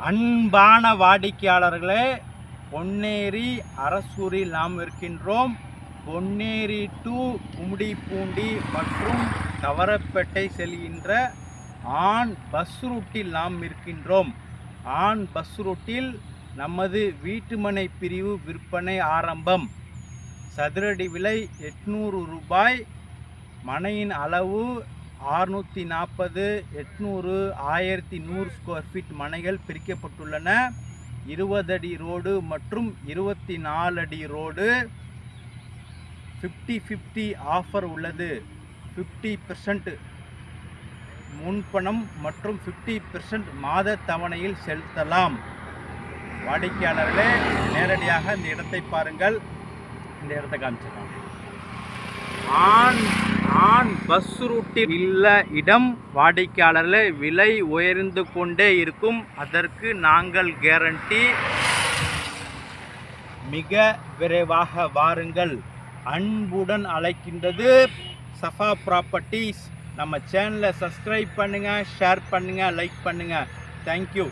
அன்பான வாடிக்கையாளர்களே, பொன்னேரி அரசூரில் நாம் இருக்கின்றோம். பொன்னேரி டு கும்மிடிப்பூண்டி மற்றும் கவரப்பேட்டை செல்கின்ற ஆன் பஸ் ரூட்டில் நாம் இருக்கின்றோம். ஆன் பஸ் ரூட்டில் நமது வீட்டுமனை பிரிவு விற்பனை ஆரம்பம். சதுரடி விலை 800 ரூபாய். மனையின் அளவு 640, 800, 1100 ஸ்கொயர் ஃபீட் மனைகள் பிரிக்கப்பட்டுள்ளன. 20 அடி ரோடு மற்றும் 24 அடி ரோடு. 50-50 ஆஃபர் உள்ளது. 50% முன்பணம் மற்றும் 50% மாத தவணையில் செலுத்தலாம். வாடிக்கையாளர்களே, நேரடியாக இந்த இடத்தை பாருங்கள். இந்த இடத்தை காமிச்சிடலாம். ஆன் பஸ் ரூட்டில் உள்ள இடம் வாடிக்கையாளர்களே விலை உயர்ந்து கொண்டே இருக்கும். அதற்கு நாங்கள் கேரண்டி. மிக விரைவாக வாருங்கள். அன்புடன் அழைக்கின்றது சஃபா ப்ராப்பர்ட்டிஸ். நம்ம சேனலை சப்ஸ்கிரைப் பண்ணுங்கள், ஷேர் பண்ணுங்கள், லைக் பண்ணுங்கள். தேங்க்யூ.